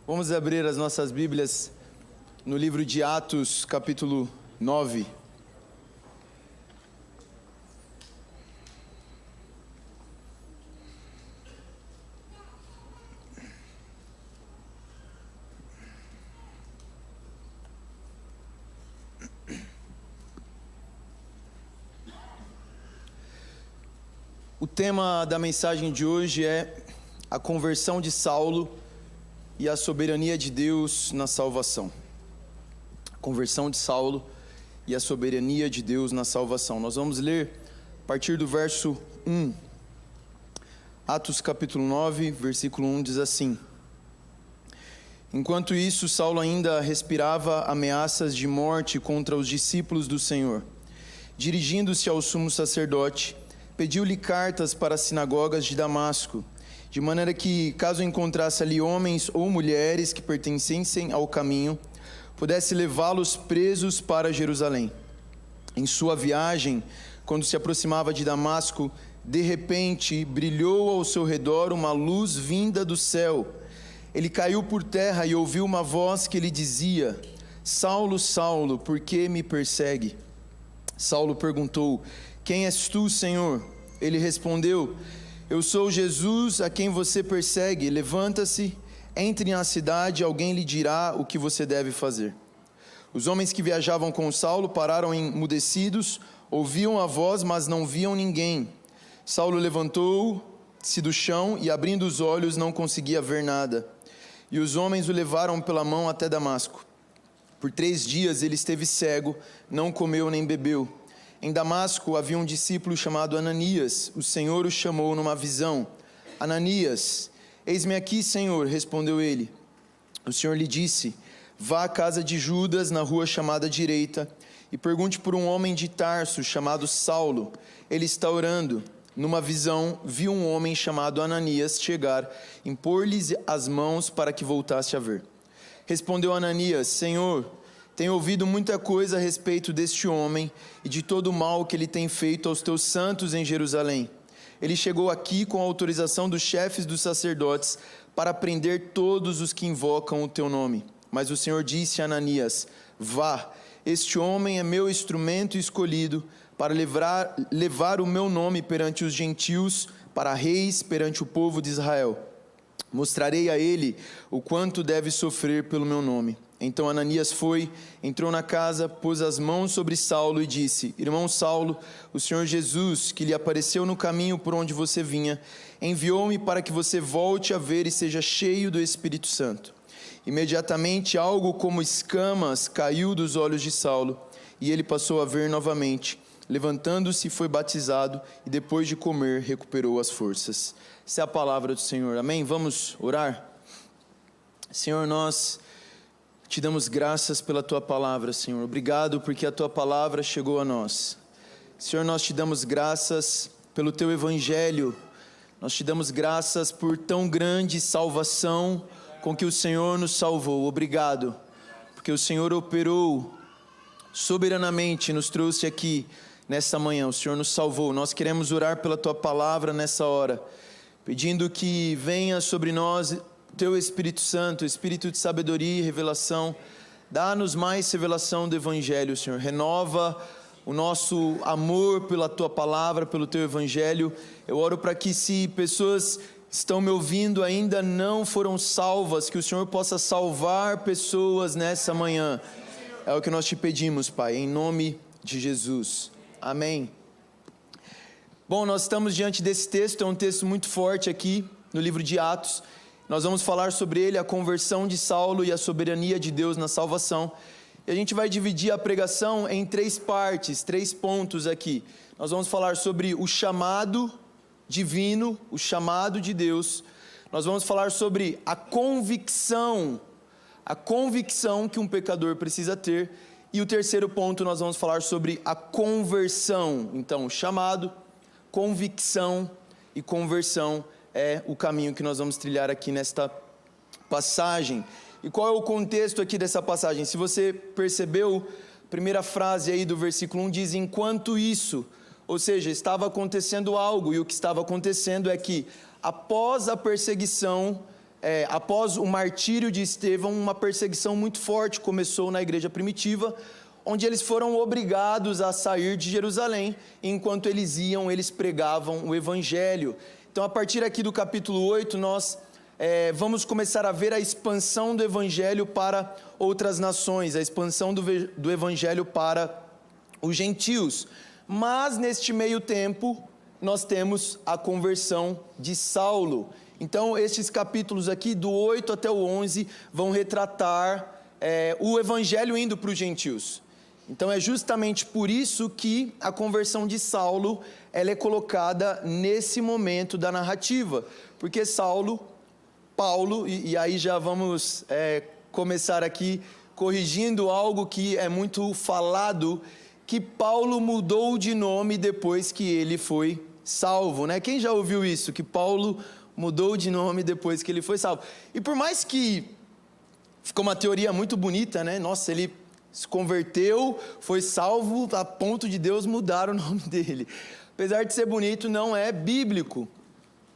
Vamos abrir as nossas Bíblias no livro de Atos, capítulo 9. O tema da mensagem de hoje é a conversão de Saulo e a soberania de Deus na salvação. A conversão de Saulo e a soberania de Deus na salvação. Nós vamos ler a partir do verso 1. Atos capítulo 9, versículo 1 diz assim: Enquanto isso, Saulo ainda respirava ameaças de morte contra os discípulos do Senhor. Dirigindo-se ao sumo sacerdote, pediu-lhe cartas para as sinagogas de Damasco, de maneira que, caso encontrasse ali homens ou mulheres que pertencessem ao caminho, pudesse levá-los presos para Jerusalém. Em sua viagem, quando se aproximava de Damasco, de repente brilhou ao seu redor uma luz vinda do céu. Ele caiu por terra e ouviu uma voz que lhe dizia: Saulo, Saulo, por que me persegue? Saulo perguntou: Quem és tu, Senhor? Ele respondeu: Eu sou Jesus a quem você persegue. Levanta-se, entre na cidade, alguém lhe dirá o que você deve fazer. Os homens que viajavam com Saulo pararam emudecidos, ouviam a voz, mas não viam ninguém. Saulo levantou-se do chão e, abrindo os olhos, não conseguia ver nada. E os homens o levaram pela mão até Damasco. Por 3 dias ele esteve cego, não comeu nem bebeu. Em Damasco havia um discípulo chamado Ananias. O Senhor o chamou numa visão. Ananias, eis-me aqui, Senhor, respondeu ele. O Senhor lhe disse: Vá à casa de Judas, na rua chamada Direita, e pergunte por um homem de Tarso chamado Saulo. Ele está orando. Numa visão, viu um homem chamado Ananias chegar, impor-lhes as mãos para que voltasse a ver. Respondeu Ananias: Senhor, tenho ouvido muita coisa a respeito deste homem e de todo o mal que ele tem feito aos teus santos em Jerusalém. Ele chegou aqui com a autorização dos chefes dos sacerdotes para prender todos os que invocam o teu nome. Mas o Senhor disse a Ananias: Vá, este homem é meu instrumento escolhido para levar o meu nome perante os gentios, para reis, perante o povo de Israel. Mostrarei a ele o quanto deve sofrer pelo meu nome. Então Ananias foi, entrou na casa, pôs as mãos sobre Saulo e disse: Irmão Saulo, o Senhor Jesus, que lhe apareceu no caminho por onde você vinha, enviou-me para que você volte a ver e seja cheio do Espírito Santo. Imediatamente algo como escamas caiu dos olhos de Saulo, e ele passou a ver novamente. Levantando-se, foi batizado, e depois de comer, recuperou as forças. Essa é a palavra do Senhor, amém? Vamos orar? Senhor, nós te damos graças pela Tua palavra, Senhor. Obrigado porque a Tua palavra chegou a nós. Senhor, nós te damos graças pelo Teu Evangelho. Nós te damos graças por tão grande salvação com que o Senhor nos salvou. Obrigado, porque o Senhor operou soberanamente, nos trouxe aqui nessa manhã. O Senhor nos salvou. Nós queremos orar pela Tua palavra nessa hora, pedindo que venha sobre nós Teu Espírito Santo, Espírito de sabedoria e revelação. Dá-nos mais revelação do Evangelho, Senhor. Renova o nosso amor pela Tua palavra, pelo Teu Evangelho. Eu oro para que, se pessoas estão me ouvindo ainda não foram salvas, que o Senhor possa salvar pessoas nessa manhã. É o que nós te pedimos, Pai, em nome de Jesus. Amém. Bom, nós estamos diante desse texto, é um texto muito forte aqui no livro de Atos. Nós vamos falar sobre ele, a conversão de Saulo e a soberania de Deus na salvação. E a gente vai dividir a pregação em 3 partes, 3 pontos aqui. Nós vamos falar sobre o chamado divino, o chamado de Deus. Nós vamos falar sobre a convicção que um pecador precisa ter. E o terceiro ponto, nós vamos falar sobre a conversão. Então, chamado, convicção e conversão é o caminho que nós vamos trilhar aqui nesta passagem. E qual é o contexto aqui dessa passagem? Se você percebeu, a primeira frase aí do versículo 1 diz: enquanto isso, ou seja, estava acontecendo algo, e o que estava acontecendo é que, após a perseguição após o martírio de Estevão, uma perseguição muito forte começou na igreja primitiva, onde eles foram obrigados a sair de Jerusalém, e enquanto eles iam, eles pregavam o evangelho. Então, a partir aqui do capítulo 8, nós vamos começar a ver a expansão do evangelho para outras nações, a expansão do evangelho para os gentios. Mas, neste meio tempo, nós temos a conversão de Saulo. Então, estes capítulos aqui, do 8 até o 11, vão retratar o evangelho indo para os gentios. Então, é justamente por isso que a conversão de Saulo, ela é colocada nesse momento da narrativa. Porque Paulo, e aí já vamos começar aqui corrigindo algo que é muito falado, que Paulo mudou de nome depois que ele foi salvo, né? Quem já ouviu isso? Que Paulo mudou de nome depois que ele foi salvo. E por mais que ficou uma teoria muito bonita, né? Nossa, ele se converteu, foi salvo a ponto de Deus mudar o nome dele. Apesar de ser bonito, não é bíblico.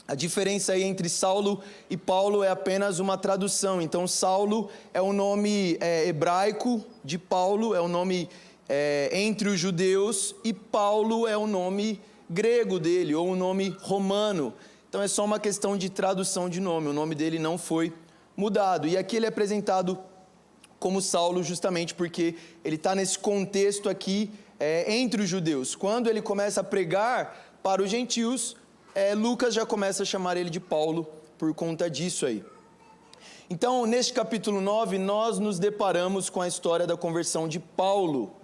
A diferença aí entre Saulo e Paulo é apenas uma tradução. Então, Saulo é o nome hebraico de Paulo, é o nome entre os judeus, e Paulo é o nome grego dele, ou o nome romano. Então, é só uma questão de tradução de nome. O nome dele não foi mudado. E aqui ele é apresentado como Saulo justamente porque ele está nesse contexto aqui entre os judeus. Quando ele começa a pregar para os gentios, Lucas já começa a chamar ele de Paulo por conta disso aí. Então, neste capítulo 9, nós nos deparamos com a história da conversão de Paulo.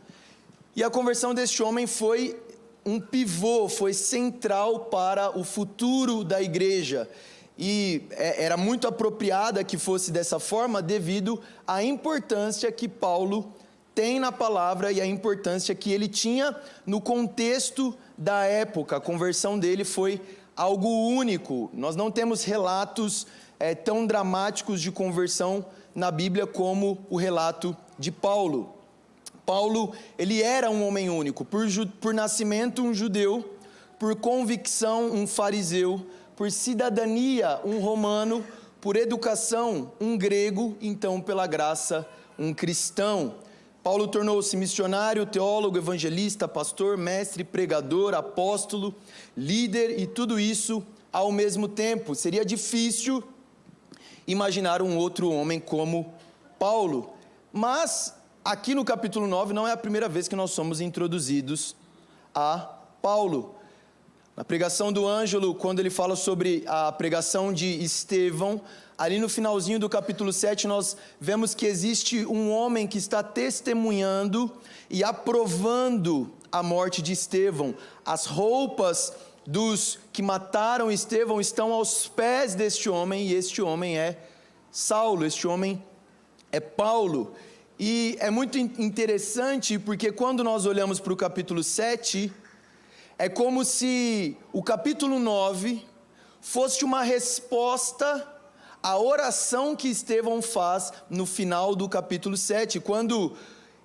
E a conversão deste homem foi um pivô, foi central para o futuro da igreja. E era muito apropriada que fosse dessa forma devido à importância que Paulo tem na palavra e a importância que ele tinha no contexto da época. A conversão dele foi algo único. Nós não temos relatos tão dramáticos de conversão na Bíblia como o relato de Paulo. Paulo, ele era um homem único, por nascimento um judeu, por convicção um fariseu, por cidadania um romano, por educação um grego, então pela graça um cristão. Paulo tornou-se missionário, teólogo, evangelista, pastor, mestre, pregador, apóstolo, líder e tudo isso ao mesmo tempo. Seria difícil imaginar um outro homem como Paulo. Mas aqui no capítulo 9 não é a primeira vez que nós somos introduzidos a Paulo. Na pregação do Ângelo, quando ele fala sobre a pregação de Estevão, ali no finalzinho do capítulo 7, nós vemos que existe um homem que está testemunhando e aprovando a morte de Estevão. As roupas dos que mataram Estevão estão aos pés deste homem, e este homem é Saulo, este homem é Paulo. E é muito interessante porque quando nós olhamos para o capítulo 7... é como se o capítulo 9 fosse uma resposta à oração que Estevão faz no final do capítulo 7. Quando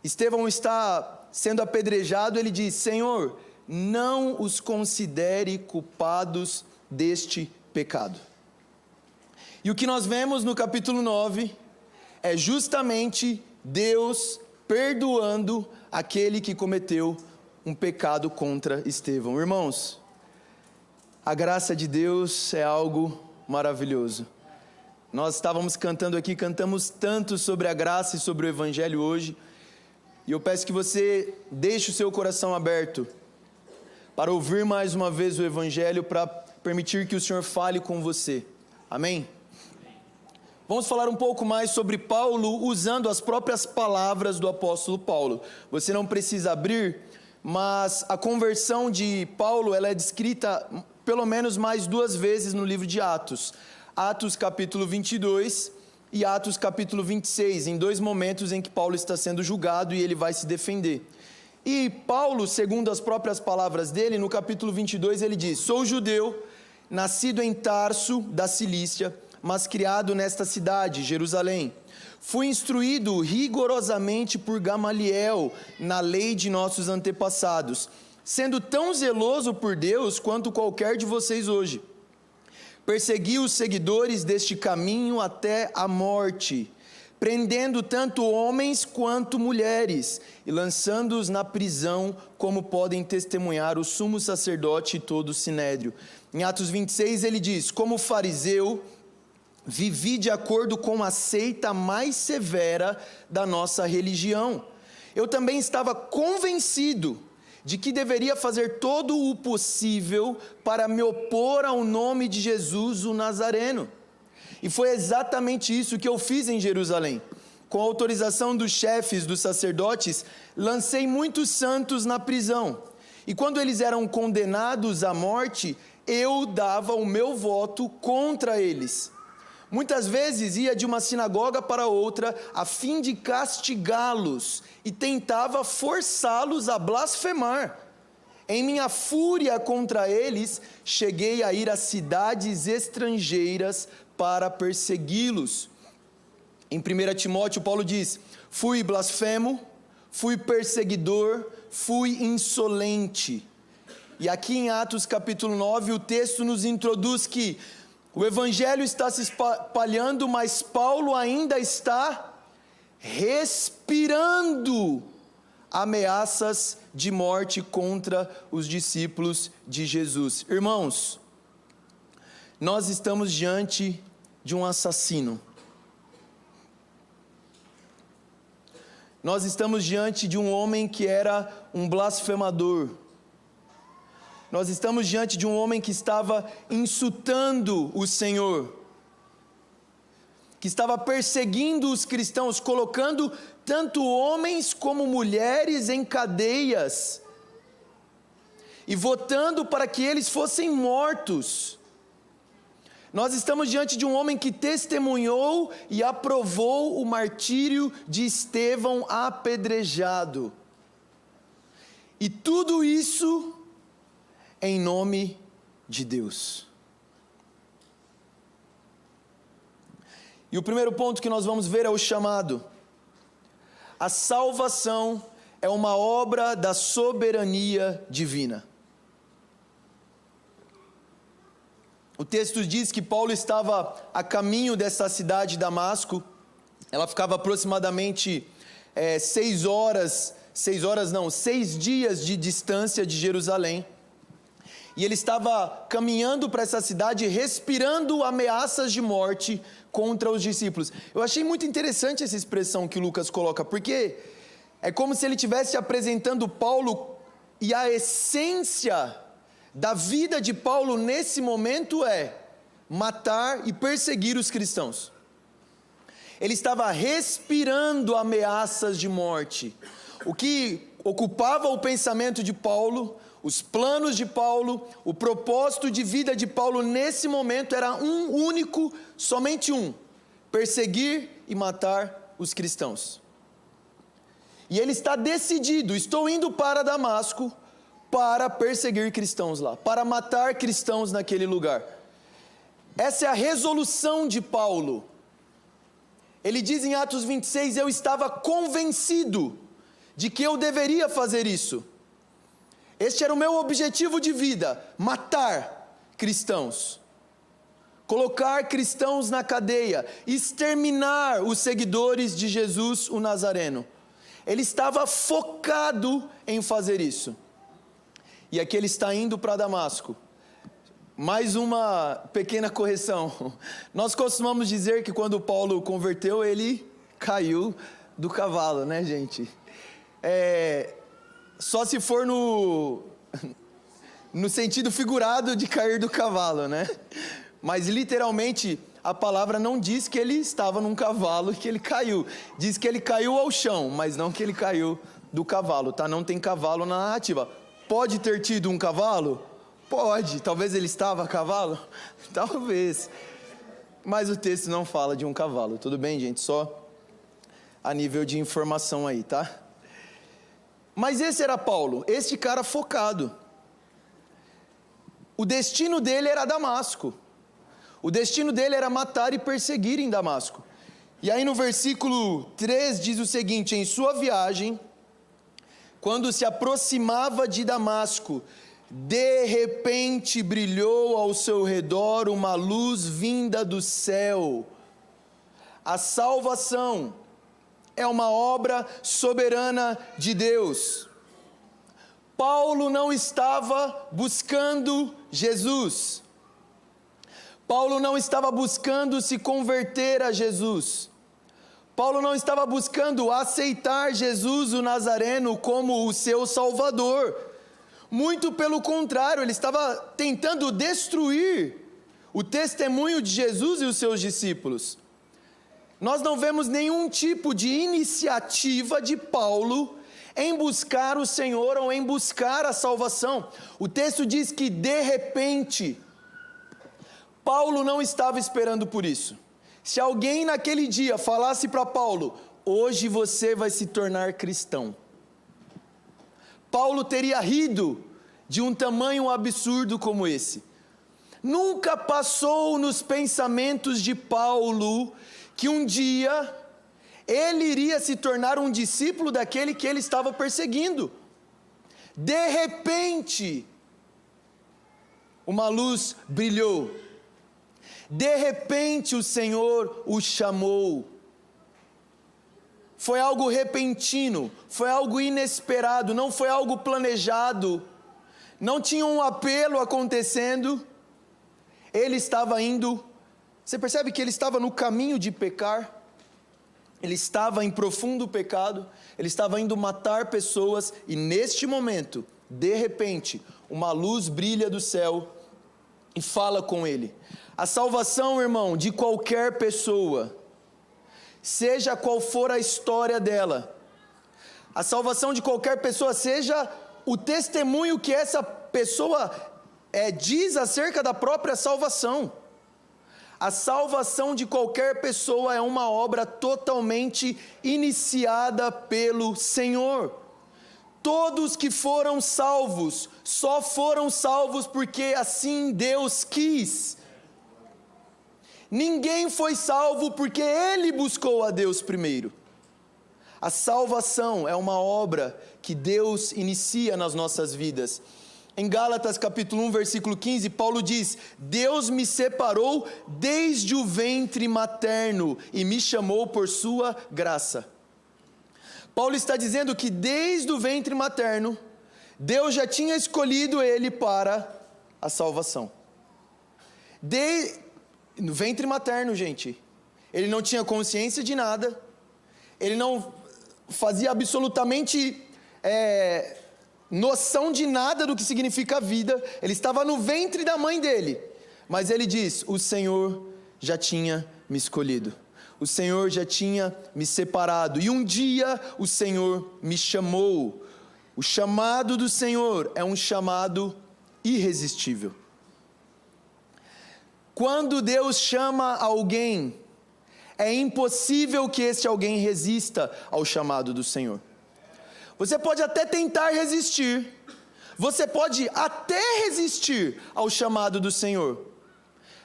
Estevão está sendo apedrejado, ele diz: Senhor, não os considere culpados deste pecado. E o que nós vemos no capítulo 9 é justamente Deus perdoando aquele que cometeu um pecado contra Estevão. Irmãos, a graça de Deus é algo maravilhoso. Nós estávamos cantando aqui, cantamos tanto sobre a graça e sobre o evangelho hoje, e eu peço que você deixe o seu coração aberto para ouvir mais uma vez o evangelho, para permitir que o Senhor fale com você. Amém? Vamos falar um pouco mais sobre Paulo usando as próprias palavras do apóstolo Paulo. Você não precisa abrir, mas a conversão de Paulo, ela é descrita pelo menos mais 2 vezes no livro de Atos. Atos capítulo 22 e Atos capítulo 26, em 2 momentos em que Paulo está sendo julgado e ele vai se defender. E Paulo, segundo as próprias palavras dele, no capítulo 22 ele diz: sou judeu, nascido em Tarso, da Cilícia, mas criado nesta cidade, Jerusalém. Fui instruído rigorosamente por Gamaliel na lei de nossos antepassados, sendo tão zeloso por Deus quanto qualquer de vocês hoje. Perseguiu os seguidores deste caminho até a morte, prendendo tanto homens quanto mulheres e lançando-os na prisão, como podem testemunhar o sumo sacerdote e todo o sinédrio. Em Atos 26 ele diz: como fariseu, vivi de acordo com a seita mais severa da nossa religião. Eu também estava convencido de que deveria fazer todo o possível para me opor ao nome de Jesus, o Nazareno. E foi exatamente isso que eu fiz em Jerusalém. Com a autorização dos chefes dos sacerdotes, lancei muitos santos na prisão. E quando eles eram condenados à morte, eu dava o meu voto contra eles. Muitas vezes ia de uma sinagoga para outra a fim de castigá-los e tentava forçá-los a blasfemar. Em minha fúria contra eles, cheguei a ir a cidades estrangeiras para persegui-los. Em 1 Timóteo, Paulo diz: fui blasfemo, fui perseguidor, fui insolente. E aqui em Atos capítulo 9, o texto nos introduz que o evangelho está se espalhando, mas Paulo ainda está respirando ameaças de morte contra os discípulos de Jesus. Irmãos, nós estamos diante de um assassino. Nós estamos diante de um homem que era um blasfemador. Nós estamos diante de um homem que estava insultando o Senhor, que estava perseguindo os cristãos, colocando tanto homens como mulheres em cadeias, e votando para que eles fossem mortos. Nós estamos diante de um homem que testemunhou e aprovou o martírio de Estevão apedrejado. E tudo isso em nome de Deus. E o primeiro ponto que nós vamos ver é o chamado. A salvação é uma obra da soberania divina. O texto diz que Paulo estava a caminho dessa cidade de Damasco. Ela ficava aproximadamente 6 dias de distância de Jerusalém. E ele estava caminhando para essa cidade, respirando ameaças de morte contra os discípulos. Eu achei muito interessante essa expressão que Lucas coloca, porque é como se ele estivesse apresentando Paulo, e a essência da vida de Paulo nesse momento é matar e perseguir os cristãos. Ele estava respirando ameaças de morte. O que ocupava o pensamento de Paulo, os planos de Paulo, o propósito de vida de Paulo nesse momento era um único, somente um: perseguir e matar os cristãos. E ele está decidido: estou indo para Damasco para perseguir cristãos lá, para matar cristãos naquele lugar. Essa é a resolução de Paulo. Ele diz em Atos 26, eu estava convencido de que eu deveria fazer isso. Este era o meu objetivo de vida: matar cristãos, colocar cristãos na cadeia, exterminar os seguidores de Jesus, o Nazareno. Ele estava focado em fazer isso. E aqui ele está indo para Damasco. Mais uma pequena correção. Nós costumamos dizer que quando Paulo converteu, ele caiu do cavalo, né, gente? Só se for no sentido figurado de cair do cavalo, né? Mas literalmente a palavra não diz que ele estava num cavalo e que ele caiu. Diz que ele caiu ao chão, mas não que ele caiu do cavalo, tá? Não tem cavalo na narrativa. Pode ter tido um cavalo? Pode. Talvez ele estava a cavalo? Talvez. Mas o texto não fala de um cavalo. Tudo bem, gente? Só a nível de informação aí, tá? Mas esse era Paulo, este cara focado. O destino dele era Damasco. O destino dele era matar e perseguir em Damasco. E aí no versículo 3 diz o seguinte: em sua viagem, quando se aproximava de Damasco, De repente brilhou ao seu redor uma luz vinda do céu. A salvação é uma obra soberana de Deus. Paulo não estava buscando Jesus. Paulo não estava buscando se converter a Jesus. Paulo não estava buscando aceitar Jesus o Nazareno como o seu Salvador. Muito pelo contrário, ele estava tentando destruir o testemunho de Jesus e os seus discípulos. Nós não vemos nenhum tipo de iniciativa de Paulo em buscar o Senhor ou em buscar a salvação. O texto diz que de repente, Paulo não estava esperando por isso. Se alguém naquele dia falasse para Paulo, hoje você vai se tornar cristão, Paulo teria rido de um tamanho absurdo como esse. Nunca passou nos pensamentos de Paulo que um dia ele iria se tornar um discípulo daquele que ele estava perseguindo. De repente, uma luz brilhou. De repente o Senhor o chamou. Foi algo repentino, foi algo inesperado, não foi algo planejado, não tinha um apelo acontecendo. Ele estava indo, você percebe que ele estava no caminho de pecar, ele estava em profundo pecado, ele estava indo matar pessoas, e neste momento, de repente, uma luz brilha do céu e fala com ele. A salvação, irmão, de qualquer pessoa, seja qual for a história dela, a salvação de qualquer pessoa, seja o testemunho que essa pessoa diz acerca da própria salvação. A salvação de qualquer pessoa é uma obra totalmente iniciada pelo Senhor. Todos que foram salvos, só foram salvos porque assim Deus quis. Ninguém foi salvo porque ele buscou a Deus primeiro. A salvação é uma obra que Deus inicia nas nossas vidas. Em Gálatas capítulo 1, versículo 15, Paulo diz: Deus me separou desde o ventre materno e me chamou por sua graça. Paulo está dizendo que desde o ventre materno, Deus já tinha escolhido ele para a salvação. No ventre materno, gente, ele não tinha consciência de nada, ele não fazia absolutamente noção de nada do que significa a vida, ele estava no ventre da mãe dele, mas ele diz: o Senhor já tinha me escolhido, o Senhor já tinha me separado, e um dia o Senhor me chamou. O chamado do Senhor é um chamado irresistível. Quando Deus chama alguém, é impossível que esse alguém resista ao chamado do Senhor. Você pode até tentar resistir, você pode até resistir ao chamado do Senhor,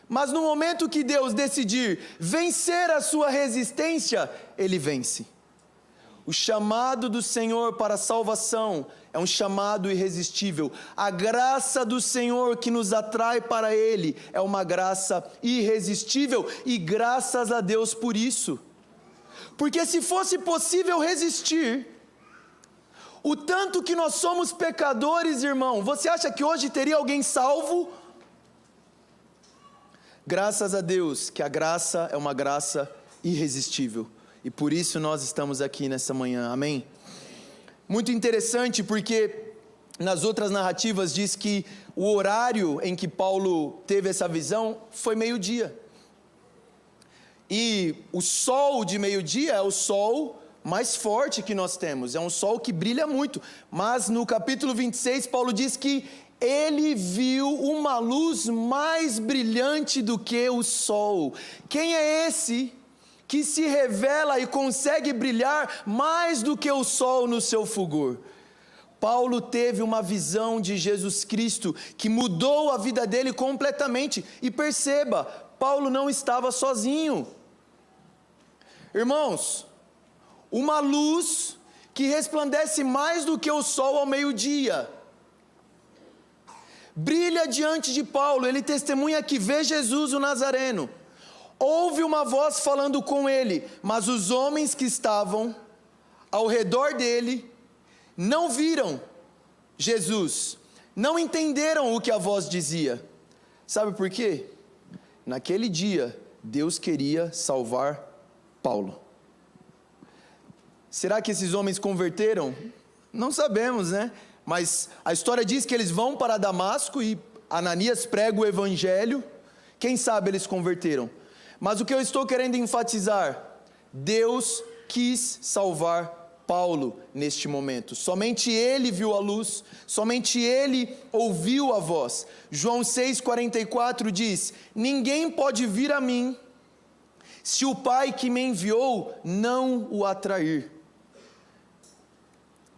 mas no momento que Deus decidir vencer a sua resistência, Ele vence. O chamado do Senhor para a salvação é um chamado irresistível. A graça do Senhor que nos atrai para Ele é uma graça irresistível, e graças a Deus por isso. Porque se fosse possível resistir, o tanto que nós somos pecadores, irmão, você acha que hoje teria alguém salvo? Graças a Deus que a graça é uma graça irresistível. E por isso nós estamos aqui nessa manhã, amém? Muito interessante, porque nas outras narrativas diz que o horário em que Paulo teve essa visão foi meio-dia. E o sol de meio-dia é o sol mais forte que nós temos, é um sol que brilha muito. Mas no capítulo 26, Paulo diz que ele viu uma luz mais brilhante do que o sol. Quem é esse que se revela e consegue brilhar mais do que o sol no seu fulgor? Paulo teve uma visão de Jesus Cristo que mudou a vida dele completamente. E perceba, Paulo não estava sozinho. Irmãos, uma luz que resplandece mais do que o sol ao meio-dia. brilha diante de Paulo, ele testemunha que vê Jesus o Nazareno. Ouve uma voz falando com ele, mas os homens que estavam ao redor dele não viram Jesus, não entenderam o que a voz dizia. Sabe por quê? Naquele dia, Deus queria salvar Paulo. Será que esses homens converteram? Não sabemos, né? Mas a história diz que eles vão para Damasco e Ananias prega o evangelho. Quem sabe eles converteram. Mas o que eu estou querendo enfatizar, Deus quis salvar Paulo neste momento. Somente ele viu a luz, somente ele ouviu a voz. João 6,44 diz: ninguém pode vir a mim se o Pai que me enviou não o atrair.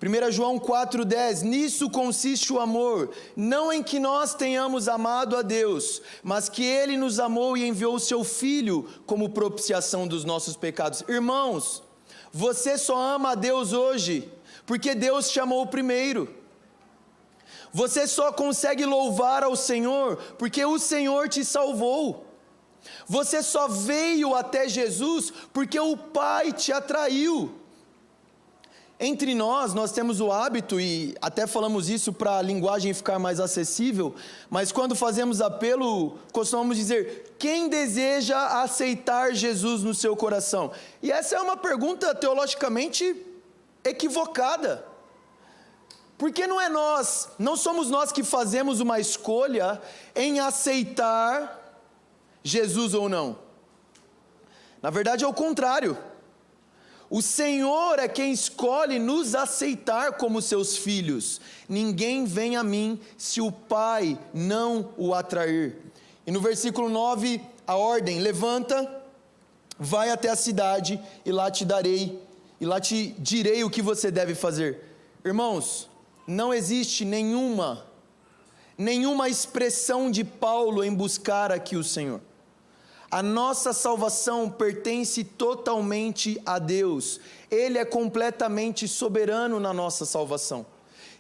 1 João 4,10, nisso consiste o amor, não em que nós tenhamos amado a Deus, mas que Ele nos amou e enviou o Seu Filho como propiciação dos nossos pecados. Irmãos, você só ama a Deus hoje, porque Deus te amou primeiro. Você só consegue louvar ao Senhor, porque o Senhor te salvou. Você só veio até Jesus, porque o Pai te atraiu. Entre nós temos o hábito, e até falamos isso para a linguagem ficar mais acessível, mas quando fazemos apelo, costumamos dizer: quem deseja aceitar Jesus no seu coração? E essa é uma pergunta teologicamente equivocada, porque não somos nós que fazemos uma escolha em aceitar Jesus ou não. Na verdade é o contrário. O Senhor é quem escolhe nos aceitar como seus filhos. Ninguém vem a mim se o Pai não o atrair. E no versículo 9, a ordem: levanta, vai até a cidade e lá te direi o que você deve fazer. Irmãos, não existe nenhuma expressão de Paulo em buscar aqui o Senhor. A nossa salvação pertence totalmente a Deus. Ele é completamente soberano na nossa salvação.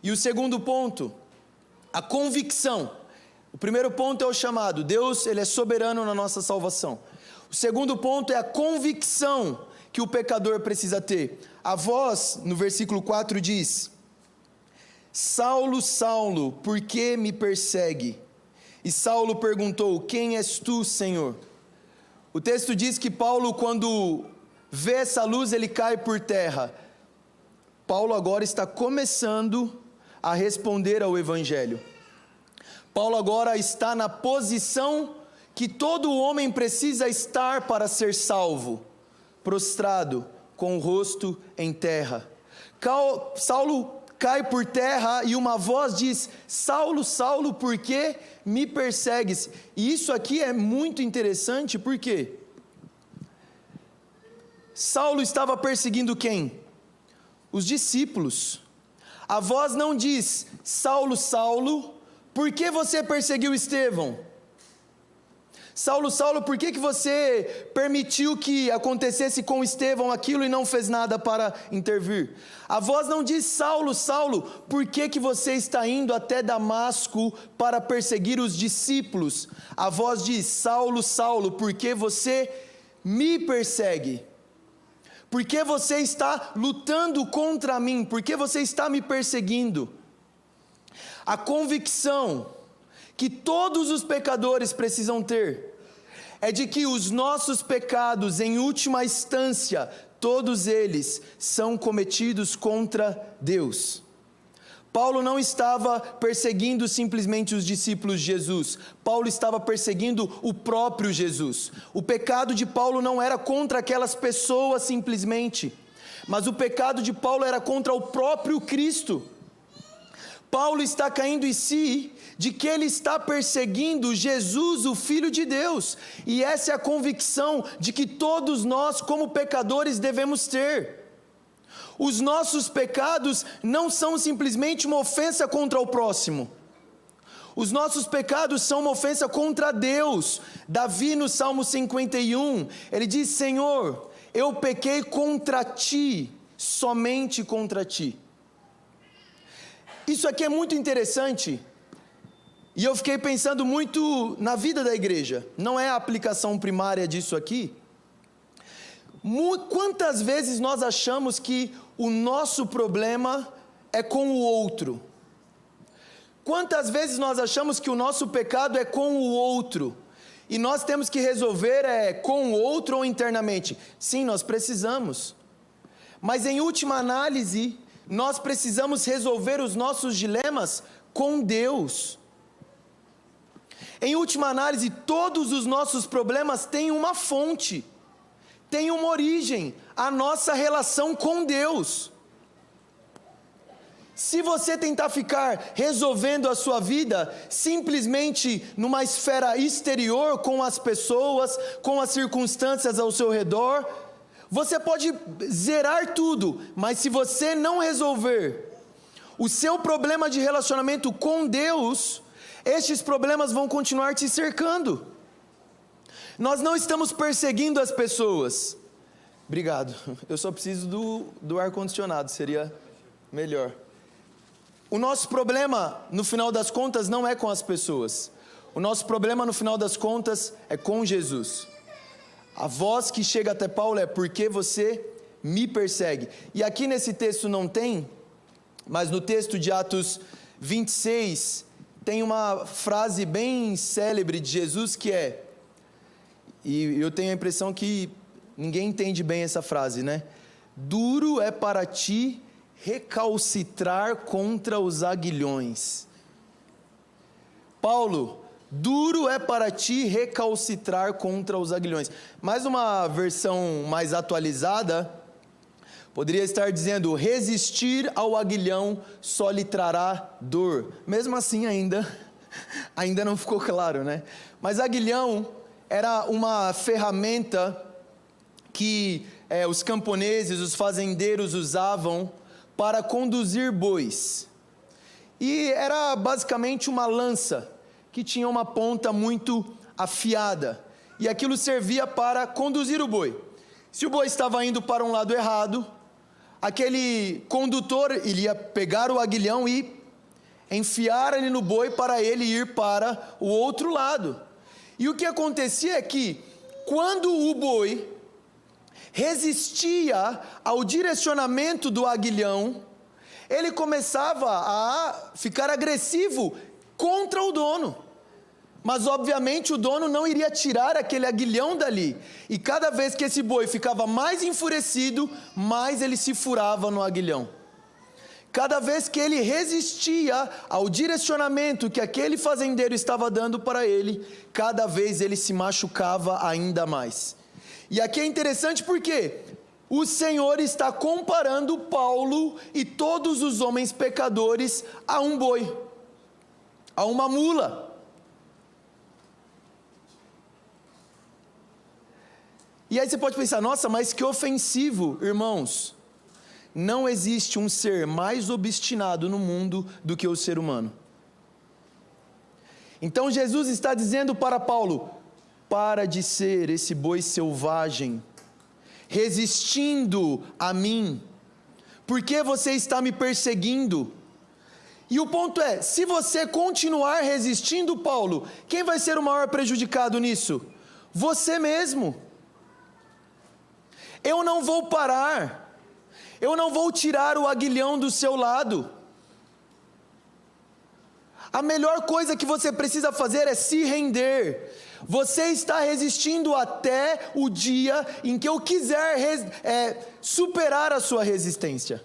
E o segundo ponto, a convicção. O primeiro ponto é o chamado. Deus, Ele é soberano na nossa salvação. O segundo ponto é a convicção que o pecador precisa ter. A voz, no versículo 4 diz: Saulo, Saulo, por que me persegue? E Saulo perguntou: quem és tu, Senhor? O texto diz que Paulo, quando vê essa luz, ele cai por terra. Paulo agora está começando a responder ao Evangelho. Paulo agora está na posição que todo homem precisa estar para ser salvo, prostrado, com o rosto em terra. Saulo cai por terra e uma voz diz: Saulo, Saulo, por que me persegues? E isso aqui é muito interessante, porque Saulo estava perseguindo quem? Os discípulos. A voz não diz: Saulo, Saulo, por que você perseguiu Estevão? Saulo, Saulo, por que você permitiu que acontecesse com Estevão aquilo e não fez nada para intervir? A voz não diz: Saulo, Saulo, por que você está indo até Damasco para perseguir os discípulos? A voz diz: Saulo, Saulo, por que você me persegue? Por que você está lutando contra mim? Por que você está me perseguindo? A convicção que todos os pecadores precisam ter é de que os nossos pecados, em última instância, todos eles são cometidos contra Deus. Paulo não estava perseguindo simplesmente os discípulos de Jesus. Paulo estava perseguindo o próprio Jesus. O pecado de Paulo não era contra aquelas pessoas simplesmente, mas o pecado de Paulo era contra o próprio Cristo. Paulo está caindo em si de que ele está perseguindo Jesus, o Filho de Deus, e essa é a convicção de que todos nós, como pecadores, devemos ter. Os nossos pecados não são simplesmente uma ofensa contra o próximo, os nossos pecados são uma ofensa contra Deus. Davi, no Salmo 51, ele diz: Senhor, eu pequei contra ti, somente contra ti. Isso aqui é muito interessante, E eu fiquei pensando muito na vida da igreja. Não é a aplicação primária disso aqui. Quantas vezes nós achamos que o nosso problema é com o outro? Quantas vezes nós achamos que o nosso pecado é com o outro? E nós temos que resolver com o outro ou internamente? Sim, nós precisamos. Mas em última análise, nós precisamos resolver os nossos dilemas com Deus. Em última análise, todos os nossos problemas têm uma fonte, têm uma origem, a nossa relação com Deus. Se você tentar ficar resolvendo a sua vida simplesmente numa esfera exterior, com as pessoas, com as circunstâncias ao seu redor, você pode zerar tudo, mas se você não resolver o seu problema de relacionamento com Deus, estes problemas vão continuar te cercando. Nós não estamos perseguindo as pessoas. Obrigado, eu só preciso do ar-condicionado, seria melhor. O nosso problema, no final das contas, não é com as pessoas. O nosso problema, no final das contas, é com Jesus. A voz que chega até Paulo é: por que você me persegue? E aqui nesse texto não tem, mas no texto de Atos 26, tem uma frase bem célebre de Jesus que é, e eu tenho a impressão que ninguém entende bem essa frase, né? Duro é para ti recalcitrar contra os aguilhões. Paulo, duro é para ti recalcitrar contra os aguilhões. Mais uma versão mais atualizada poderia estar dizendo: resistir ao aguilhão só lhe trará dor. Mesmo assim ainda não ficou claro, né? Mas aguilhão era uma ferramenta que os camponeses, os fazendeiros usavam para conduzir bois. E era basicamente uma lança que tinha uma ponta muito afiada, e aquilo servia para conduzir o boi. Se o boi estava indo para um lado errado, aquele condutor iria pegar o aguilhão e enfiar ele no boi para ele ir para o outro lado. E o que acontecia é que, quando o boi resistia ao direcionamento do aguilhão, ele começava a ficar agressivo contra o dono. Mas obviamente o dono não iria tirar aquele aguilhão dali. E cada vez que esse boi ficava mais enfurecido, mais ele se furava no aguilhão. Cada vez que ele resistia ao direcionamento que aquele fazendeiro estava dando para ele, cada vez ele se machucava ainda mais. E aqui é interessante porque o Senhor está comparando Paulo e todos os homens pecadores a um boi, a uma mula. E aí você pode pensar: nossa, mas que ofensivo, irmãos. Não existe um ser mais obstinado no mundo do que o ser humano. Então Jesus está dizendo para Paulo: para de ser esse boi selvagem, resistindo a mim. Por que você está me perseguindo? E o ponto é, se você continuar resistindo, Paulo, quem vai ser o maior prejudicado nisso? Você mesmo. Eu não vou parar, eu não vou tirar o aguilhão do seu lado. A melhor coisa que você precisa fazer é se render. Você está resistindo até o dia em que eu quiser superar a sua resistência.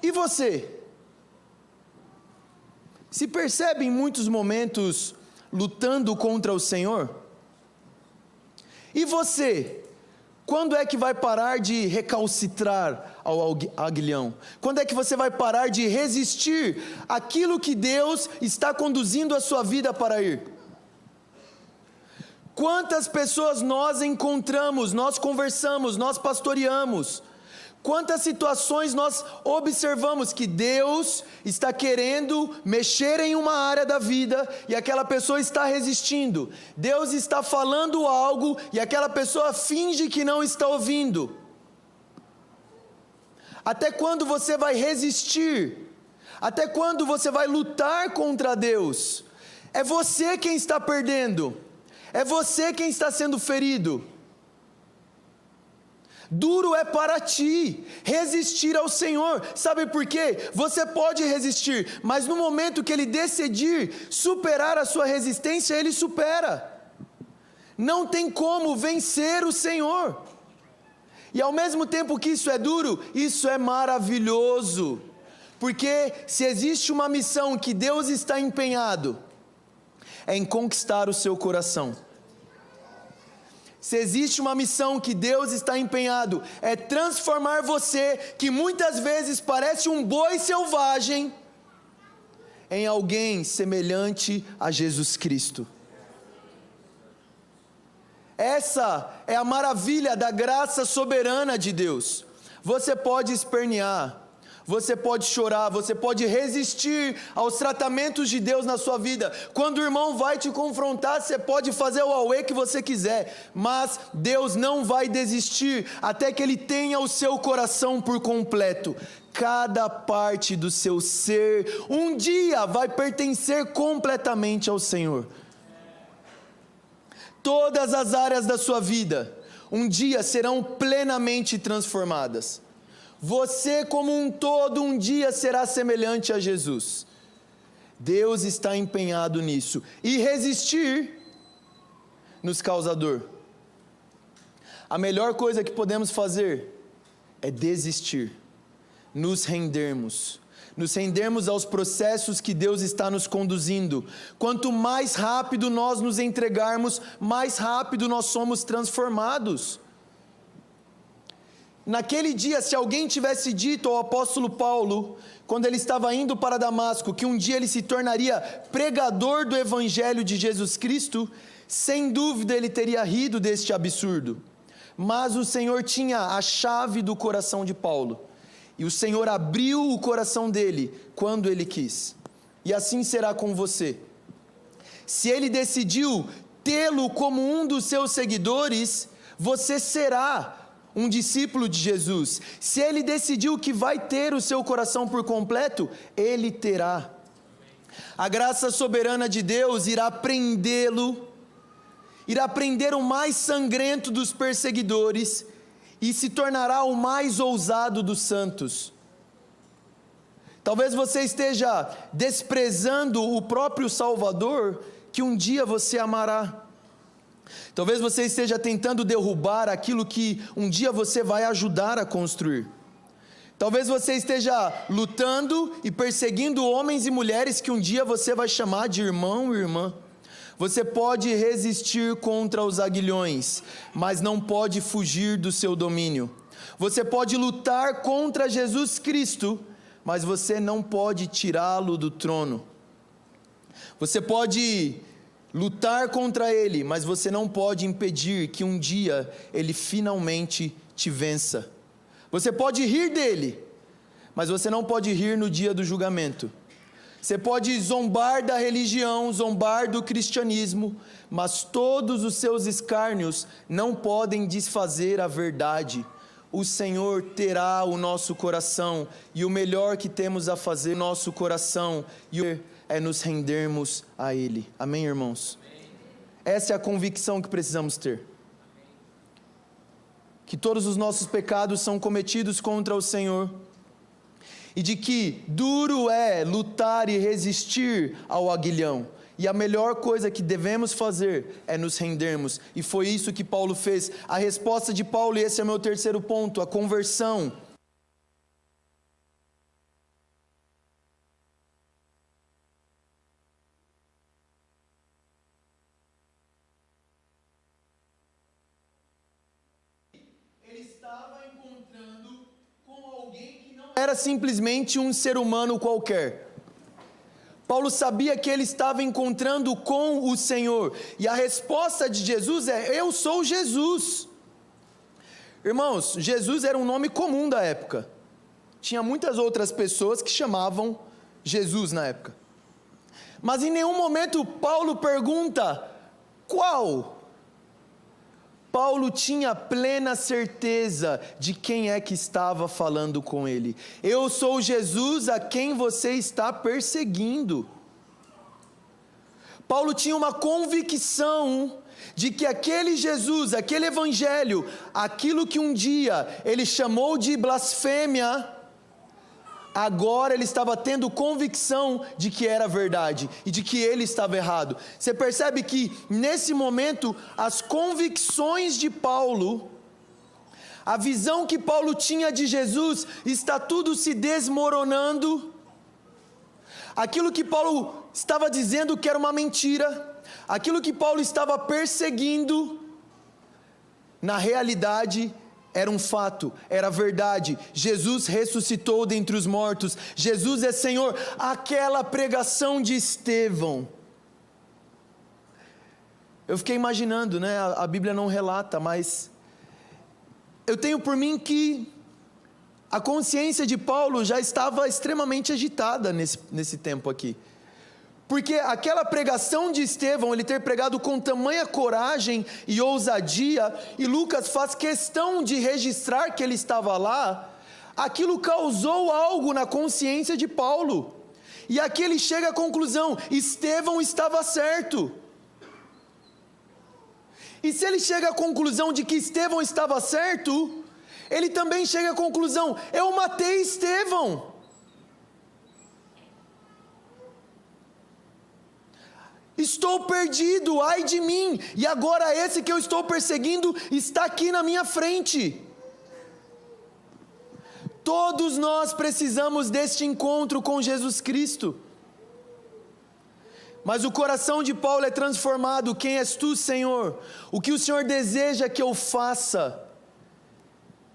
E você? Se percebe em muitos momentos lutando contra o Senhor? E você? Quando é que vai parar de recalcitrar ao aguilhão? Quando é que você vai parar de resistir àquilo que Deus está conduzindo a sua vida para ir? Quantas pessoas nós encontramos, nós conversamos, nós pastoreamos? Quantas situações nós observamos que Deus está querendo mexer em uma área da vida e aquela pessoa está resistindo. Deus está falando algo e aquela pessoa finge que não está ouvindo. Até quando você vai resistir Até quando você vai lutar contra Deus? É você quem está perdendo, é você quem está sendo ferido. Duro é para ti resistir ao Senhor. Sabe por quê? Você pode resistir, mas no momento que Ele decidir superar a sua resistência, Ele supera. Não tem como vencer o Senhor. E ao mesmo tempo que isso é duro, isso é maravilhoso. Porque se existe uma missão que Deus está empenhado, é em conquistar o seu coração. Se existe uma missão que Deus está empenhado, é transformar você, que muitas vezes parece um boi selvagem, em alguém semelhante a Jesus Cristo. Essa é a maravilha da graça soberana de Deus. Você pode espernear, você pode chorar, você pode resistir aos tratamentos de Deus na sua vida. Quando o irmão vai te confrontar, você pode fazer o auê que você quiser, mas Deus não vai desistir até que Ele tenha o seu coração por completo. Cada parte do seu ser, um dia vai pertencer completamente ao Senhor. Todas as áreas da sua vida, um dia serão plenamente transformadas. Você como um todo, um dia será semelhante a Jesus. Deus está empenhado nisso. E resistir nos causa dor. A melhor coisa que podemos fazer é desistir, nos rendermos aos processos que Deus está nos conduzindo. Quanto mais rápido nós nos entregarmos, mais rápido nós somos transformados. Naquele dia, se alguém tivesse dito ao apóstolo Paulo, quando ele estava indo para Damasco, que um dia ele se tornaria pregador do evangelho de Jesus Cristo, sem dúvida ele teria rido deste absurdo. Mas o Senhor tinha a chave do coração de Paulo, e o Senhor abriu o coração dele quando Ele quis. E assim será com você. Se Ele decidiu tê-lo como um dos seus seguidores, você será um discípulo de Jesus. Se Ele decidiu que vai ter o seu coração por completo, Ele terá. A graça soberana de Deus irá prendê-lo, irá prender o mais sangrento dos perseguidores, e se tornará o mais ousado dos santos. Talvez você esteja desprezando o próprio Salvador, que um dia você amará. Talvez você esteja tentando derrubar aquilo que um dia você vai ajudar a construir. Talvez você esteja lutando e perseguindo homens e mulheres que um dia você vai chamar de irmão e irmã. Você pode resistir contra os aguilhões, mas não pode fugir do seu domínio. Você pode lutar contra Jesus Cristo, mas você não pode tirá-lo do trono. Você pode lutar contra Ele, mas você não pode impedir que um dia Ele finalmente te vença. Você pode rir dele, mas você não pode rir no dia do julgamento. Você pode zombar da religião, zombar do cristianismo, mas todos os seus escárnios não podem desfazer a verdade. O Senhor terá o nosso coração, e o melhor que temos a fazer no nosso coração é nos rendermos a Ele. Amém, irmãos? Essa é a convicção que precisamos ter. Que todos os nossos pecados são cometidos contra o Senhor, e de que duro é lutar e resistir ao aguilhão, e a melhor coisa que devemos fazer é nos rendermos, e foi isso que Paulo fez. A resposta de Paulo, e esse é o meu terceiro ponto, a conversão. Ele estava encontrando com alguém que não era simplesmente um ser humano qualquer. Paulo sabia que ele estava encontrando com o Senhor, e a resposta de Jesus é: eu sou Jesus. Irmãos, Jesus era um nome comum da época. Tinha muitas outras pessoas que chamavam Jesus na época, mas em nenhum momento Paulo pergunta: qual? Paulo tinha plena certeza de quem é que estava falando com ele. Eu sou Jesus a quem você está perseguindo. Paulo tinha uma convicção de que aquele Jesus, aquele evangelho, aquilo que um dia ele chamou de blasfêmia, agora ele estava tendo convicção de que era verdade e de que ele estava errado. Você percebe que nesse momento as convicções de Paulo, a visão que Paulo tinha de Jesus, está tudo se desmoronando. Aquilo que Paulo estava dizendo que era uma mentira, aquilo que Paulo estava perseguindo, na realidade era um fato, era verdade. Jesus ressuscitou dentre os mortos, Jesus é Senhor. Aquela pregação de Estevão, eu fiquei imaginando, né? A Bíblia não relata, mas eu tenho por mim que a consciência de Paulo já estava extremamente agitada nesse tempo aqui. Porque aquela pregação de Estevão, ele ter pregado com tamanha coragem e ousadia, e Lucas faz questão de registrar que ele estava lá, aquilo causou algo na consciência de Paulo. E aqui ele chega à conclusão: Estevão estava certo. E se ele chega à conclusão de que Estevão estava certo, ele também chega à conclusão: eu matei Estevão. Estou perdido, ai de mim, e agora esse que eu estou perseguindo está aqui na minha frente. Todos nós precisamos deste encontro com Jesus Cristo. Mas o coração de Paulo é transformado. Quem és tu, Senhor? O que o Senhor deseja que eu faça?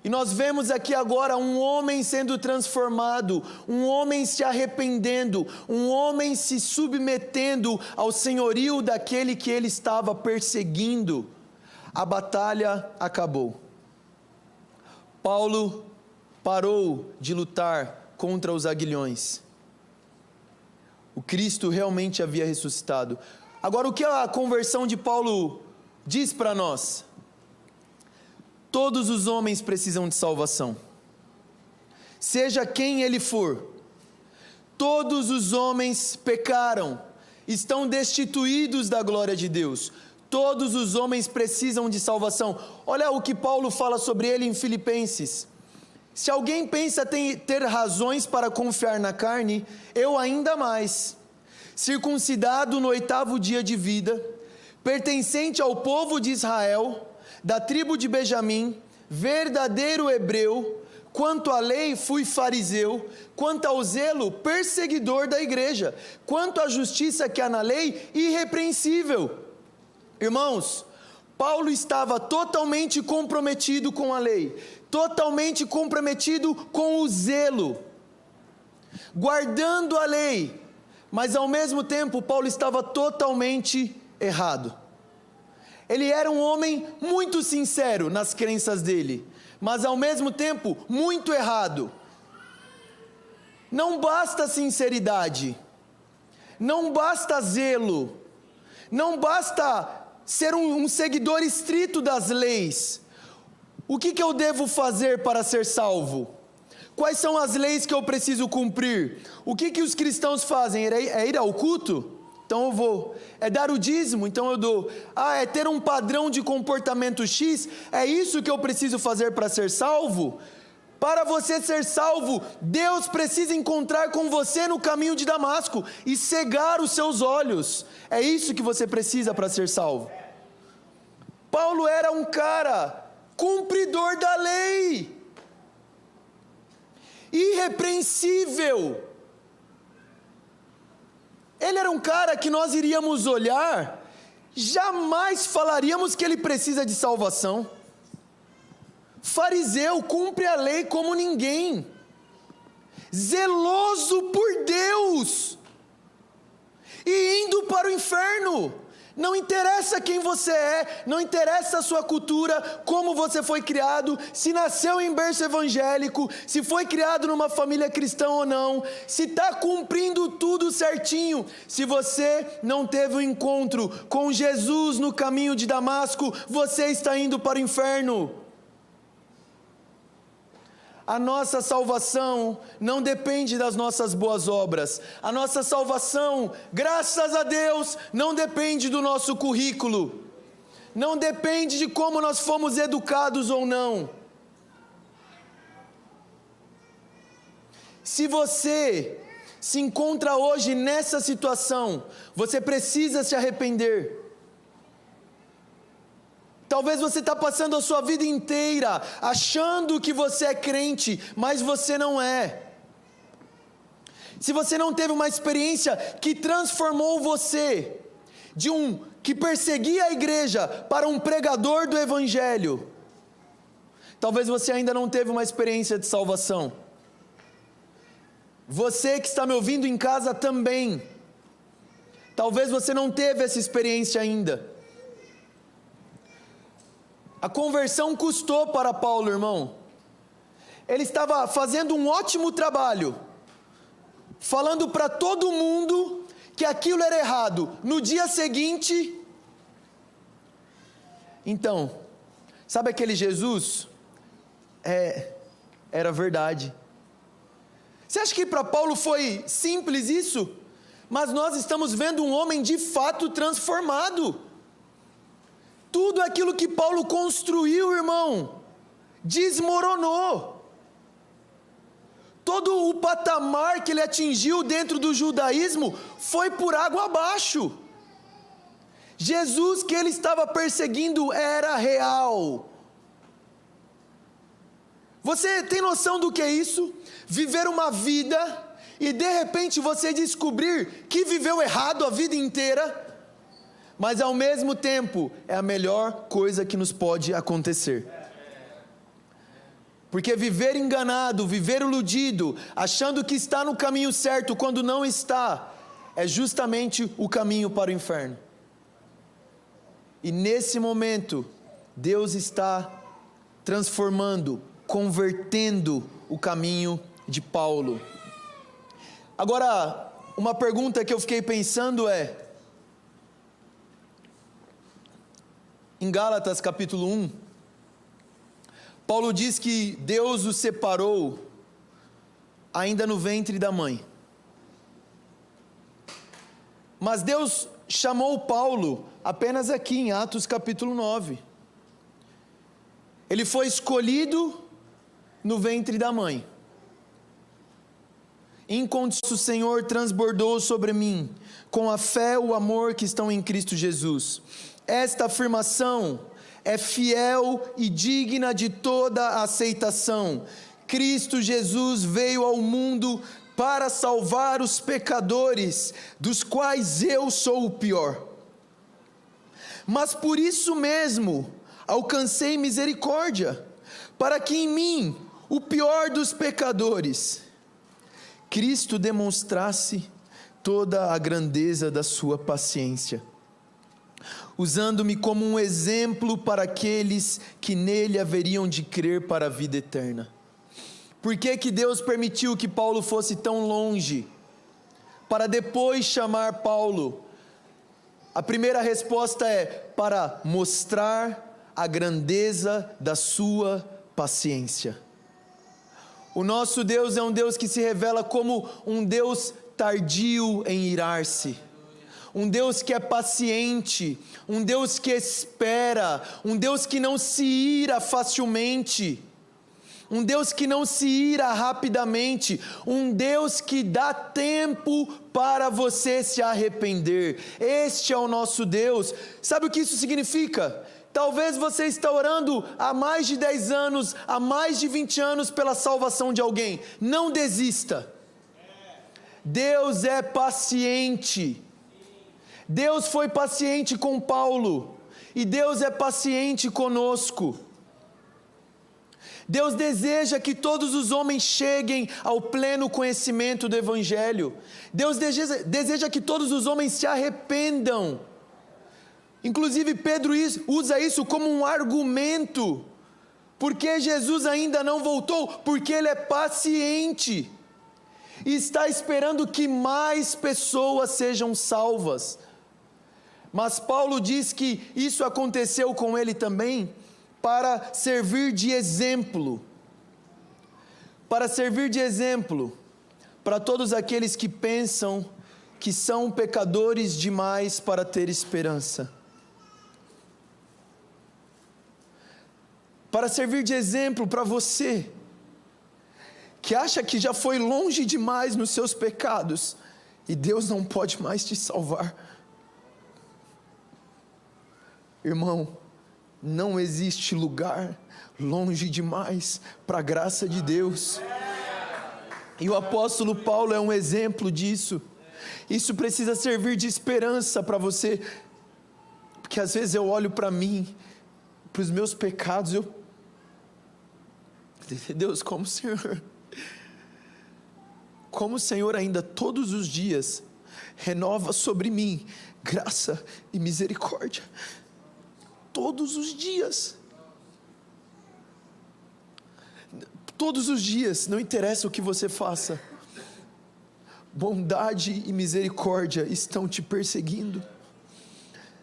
E nós vemos aqui agora um homem sendo transformado, um homem se arrependendo, um homem se submetendo ao senhorio daquele que ele estava perseguindo. A batalha acabou. Paulo parou de lutar contra os aguilhões. O Cristo realmente havia ressuscitado. Agora, o que a conversão de Paulo diz para nós? Todos os homens precisam de salvação, seja quem ele for. Todos os homens pecaram, estão destituídos da glória de Deus. Todos os homens precisam de salvação. Olha o que Paulo fala sobre ele em Filipenses: se alguém pensa ter razões para confiar na carne, eu ainda mais. Circuncidado no 8º dia de vida, pertencente ao povo de Israel, da tribo de Benjamim, verdadeiro hebreu, quanto à lei fui fariseu, quanto ao zelo perseguidor da igreja, quanto à justiça que há na lei, irrepreensível. Irmãos, Paulo estava totalmente comprometido com a lei, totalmente comprometido com o zelo, guardando a lei, mas ao mesmo tempo Paulo estava totalmente errado. Ele era um homem muito sincero nas crenças dele, mas ao mesmo tempo muito errado. Não basta sinceridade, não basta zelo, não basta ser um seguidor estrito das leis. O que eu devo fazer para ser salvo? Quais são as leis que eu preciso cumprir? O que os cristãos fazem? É ir ao culto? Então eu vou. É dar o dízimo? Então eu dou. É ter um padrão de comportamento X? É isso que eu preciso fazer para ser salvo? Para você ser salvo, Deus precisa encontrar com você no caminho de Damasco e cegar os seus olhos. É isso que você precisa para ser salvo. Paulo era um cara cumpridor da lei, irrepreensível. Ele era um cara que nós iríamos olhar, jamais falaríamos que ele precisa de salvação. Fariseu, cumpre a lei como ninguém, zeloso por Deus, e indo para o inferno. Não interessa quem você é, não interessa a sua cultura, como você foi criado, se nasceu em berço evangélico, se foi criado numa família cristã ou não, se está cumprindo tudo certinho. Se você não teve um encontro com Jesus no caminho de Damasco, você está indo para o inferno. A nossa salvação não depende das nossas boas obras. A nossa salvação, graças a Deus, não depende do nosso currículo. Não depende de como nós fomos educados ou não. Se você se encontra hoje nessa situação, você precisa se arrepender. Talvez você está passando a sua vida inteira achando que você é crente, mas você não é. Se você não teve uma experiência que transformou você de um que perseguia a igreja para um pregador do evangelho, talvez você ainda não teve uma experiência de salvação. Você que está me ouvindo em casa também, talvez você não teve essa experiência ainda. A conversão custou para Paulo, irmão. Ele estava fazendo um ótimo trabalho, falando para todo mundo que aquilo era errado. No dia seguinte, então, sabe aquele Jesus? Era verdade. Você acha que para Paulo foi simples isso? Mas nós estamos vendo um homem de fato transformado. Tudo aquilo que Paulo construiu, irmão, desmoronou. Todo o patamar que ele atingiu dentro do judaísmo foi por água abaixo. Jesus que ele estava perseguindo era real. Você tem noção do que é isso? Viver uma vida e de repente você descobrir que viveu errado a vida inteira, mas ao mesmo tempo é a melhor coisa que nos pode acontecer. Porque viver enganado, viver iludido, achando que está no caminho certo quando não está, é justamente o caminho para o inferno. E nesse momento, Deus está transformando, convertendo o caminho de Paulo. Agora, uma pergunta que eu fiquei pensando é, em Gálatas capítulo 1, Paulo diz que Deus o separou ainda no ventre da mãe. Mas Deus chamou Paulo apenas aqui em Atos capítulo 9. Ele foi escolhido no ventre da mãe. Enquanto o Senhor transbordou sobre mim, com a fé e o amor que estão em Cristo Jesus. Esta afirmação é fiel e digna de toda aceitação. Cristo Jesus veio ao mundo para salvar os pecadores, dos quais eu sou o pior. Mas por isso mesmo alcancei misericórdia, para que em mim, o pior dos pecadores, Cristo demonstrasse toda a grandeza da sua paciência, usando-me como um exemplo para aqueles que nele haveriam de crer para a vida eterna. Por que que Deus permitiu que Paulo fosse tão longe, para depois chamar Paulo? A primeira resposta é, para mostrar a grandeza da sua paciência. O nosso Deus é um Deus que se revela como um Deus tardio em irar-se. Um Deus que é paciente, um Deus que espera, um Deus que não se ira facilmente, um Deus que não se ira rapidamente, um Deus que dá tempo para você se arrepender. Este é o nosso Deus. Sabe o que isso significa? Talvez você está orando há mais de 10 anos, há mais de 20 anos pela salvação de alguém. Não desista. Deus é paciente. Deus foi paciente com Paulo, e Deus é paciente conosco. Deus deseja que todos os homens cheguem ao pleno conhecimento do Evangelho. Deus deseja que todos os homens se arrependam. Inclusive Pedro usa isso como um argumento. Por que Jesus ainda não voltou? Porque Ele é paciente e está esperando que mais pessoas sejam salvas. Mas Paulo diz que isso aconteceu com ele também para servir de exemplo. Para servir de exemplo para todos aqueles que pensam que são pecadores demais para ter esperança. Para servir de exemplo para você, que acha que já foi longe demais nos seus pecados, e Deus não pode mais te salvar. Irmão, não existe lugar longe demais para a graça de Deus. E o apóstolo Paulo é um exemplo disso. Isso precisa servir de esperança para você, porque às vezes eu olho para mim, para os meus pecados, Deus, como o Senhor ainda todos os dias renova sobre mim graça e misericórdia, todos os dias, não interessa o que você faça, bondade e misericórdia estão te perseguindo.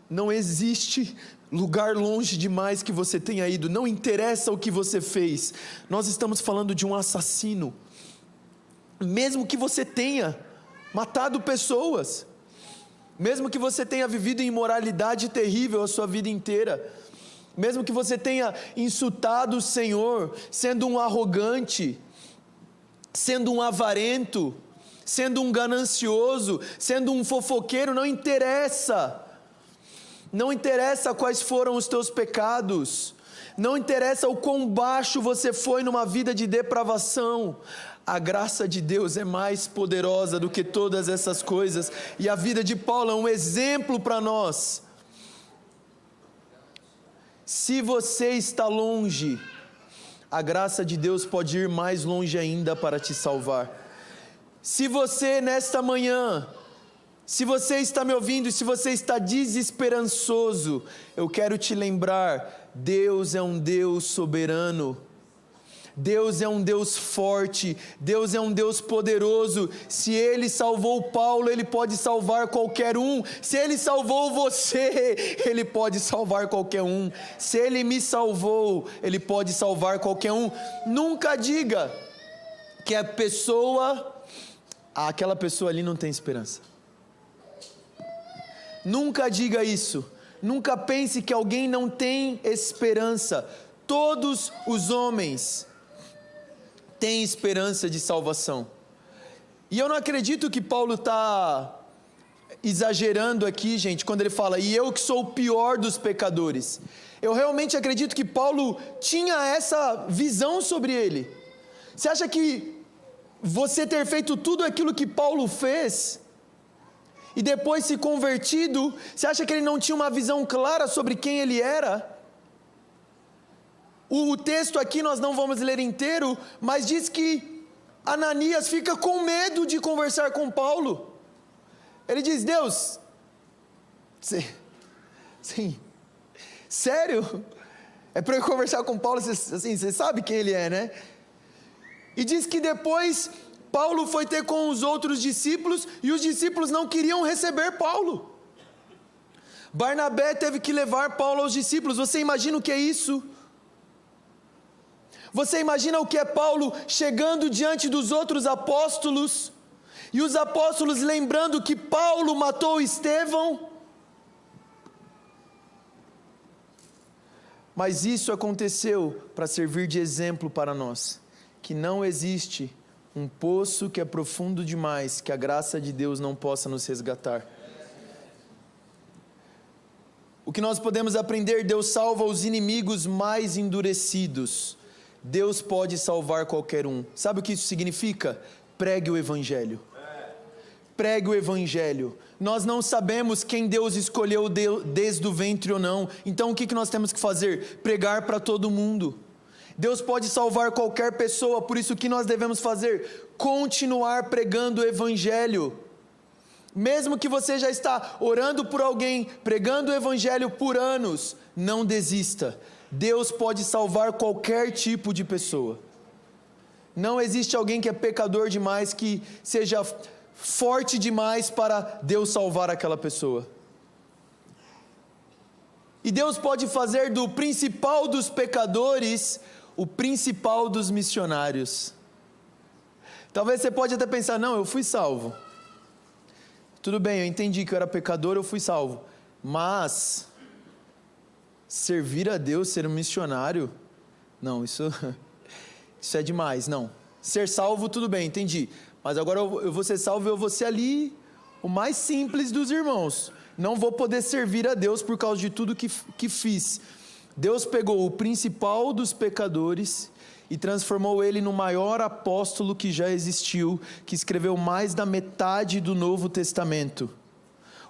Não existe lugar longe demais que você tenha ido, não interessa o que você fez. Nós estamos falando de um assassino. Mesmo que você tenha matado pessoas, mesmo que você tenha vivido em imoralidade terrível a sua vida inteira, mesmo que você tenha insultado o Senhor, sendo um arrogante, sendo um avarento, sendo um ganancioso, sendo um fofoqueiro, não interessa. Não interessa quais foram os teus pecados, não interessa o quão baixo você foi numa vida de depravação, a graça de Deus é mais poderosa do que todas essas coisas, e a vida de Paulo é um exemplo para nós. Se você está longe, a graça de Deus pode ir mais longe ainda para te salvar. Se você nesta manhã, se você está me ouvindo e se você está desesperançoso, eu quero te lembrar, Deus é um Deus soberano, Deus é um Deus forte, Deus é um Deus poderoso. Se Ele salvou Paulo, Ele pode salvar qualquer um. Se Ele salvou você, Ele pode salvar qualquer um. Se Ele me salvou, Ele pode salvar qualquer um. Nunca diga que aquela pessoa ali não tem esperança. Nunca diga isso, nunca pense que alguém não tem esperança. Todos os homens têm esperança de salvação. E eu não acredito que Paulo está exagerando aqui, gente, quando ele fala, e eu que sou o pior dos pecadores. Eu realmente acredito que Paulo tinha essa visão sobre ele. Você acha que você ter feito tudo aquilo que Paulo fez e depois se convertido, você acha que ele não tinha uma visão clara sobre quem ele era? O texto aqui nós não vamos ler inteiro, mas diz que Ananias fica com medo de conversar com Paulo. Ele diz, Deus, sim, sério? É para eu conversar com Paulo, assim, você sabe quem ele é, né? E diz que depois Paulo foi ter com os outros discípulos e os discípulos não queriam receber Paulo. Barnabé teve que levar Paulo aos discípulos. Você imagina o que é isso? Você imagina o que é Paulo chegando diante dos outros apóstolos e os apóstolos lembrando que Paulo matou Estevão? Mas isso aconteceu para servir de exemplo para nós, que não existe um poço que é profundo demais, que a graça de Deus não possa nos resgatar. O que nós podemos aprender, Deus salva os inimigos mais endurecidos. Deus pode salvar qualquer um. Sabe o que isso significa? Pregue o Evangelho. Pregue o Evangelho. Nós não sabemos quem Deus escolheu desde o ventre ou não. Então o que nós temos que fazer? Pregar para todo mundo. Deus pode salvar qualquer pessoa, por isso o que nós devemos fazer? Continuar pregando o Evangelho. Mesmo que você já está orando por alguém, pregando o evangelho por anos, não desista. Deus pode salvar qualquer tipo de pessoa. Não existe alguém que é pecador demais, que seja forte demais para Deus salvar aquela pessoa. E Deus pode fazer do principal dos pecadores o principal dos missionários. Talvez você pode até pensar, não, eu fui salvo. Tudo bem, eu entendi que eu era pecador, eu fui salvo. Mas servir a Deus, ser um missionário, não, isso é demais, não. Ser salvo, tudo bem, entendi. Mas agora eu vou ser salvo, eu vou ser ali o mais simples dos irmãos. Não vou poder servir a Deus por causa de tudo que fiz. Deus pegou o principal dos pecadores e transformou ele no maior apóstolo que já existiu, que escreveu mais da metade do Novo Testamento.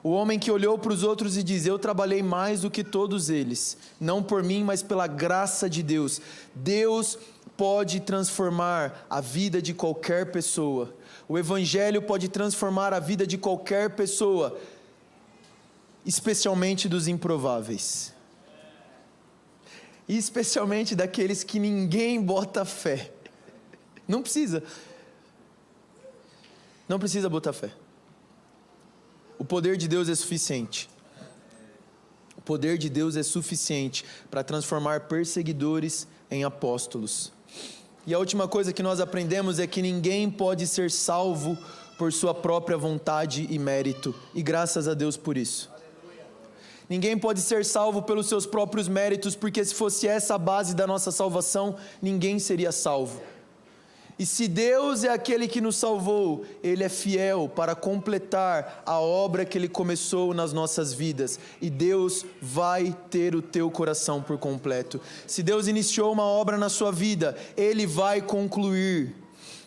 O homem que olhou para os outros e diz: eu trabalhei mais do que todos eles, não por mim, mas pela graça de Deus. Deus pode transformar a vida de qualquer pessoa. O Evangelho pode transformar a vida de qualquer pessoa, especialmente dos improváveis. E especialmente daqueles que ninguém bota fé. Não precisa botar fé. O poder de Deus é suficiente. O poder de Deus é suficiente para transformar perseguidores em apóstolos. E a última coisa que nós aprendemos é que ninguém pode ser salvo por sua própria vontade e mérito. E graças a Deus por isso. Ninguém pode ser salvo pelos seus próprios méritos, porque se fosse essa a base da nossa salvação, ninguém seria salvo. E se Deus é aquele que nos salvou, Ele é fiel para completar a obra que Ele começou nas nossas vidas. E Deus vai ter o teu coração por completo. Se Deus iniciou uma obra na sua vida, Ele vai concluir.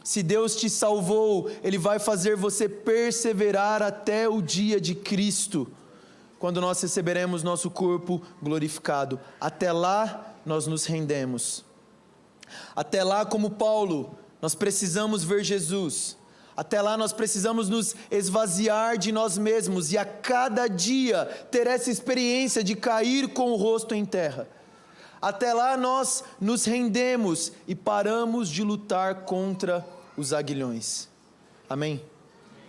Se Deus te salvou, Ele vai fazer você perseverar até o dia de Cristo, quando nós receberemos nosso corpo glorificado. Até lá, nós nos rendemos. Até lá, como Paulo, nós precisamos ver Jesus. Até lá, nós precisamos nos esvaziar de nós mesmos e a cada dia ter essa experiência de cair com o rosto em terra. Até lá, nós nos rendemos e paramos de lutar contra os aguilhões. Amém?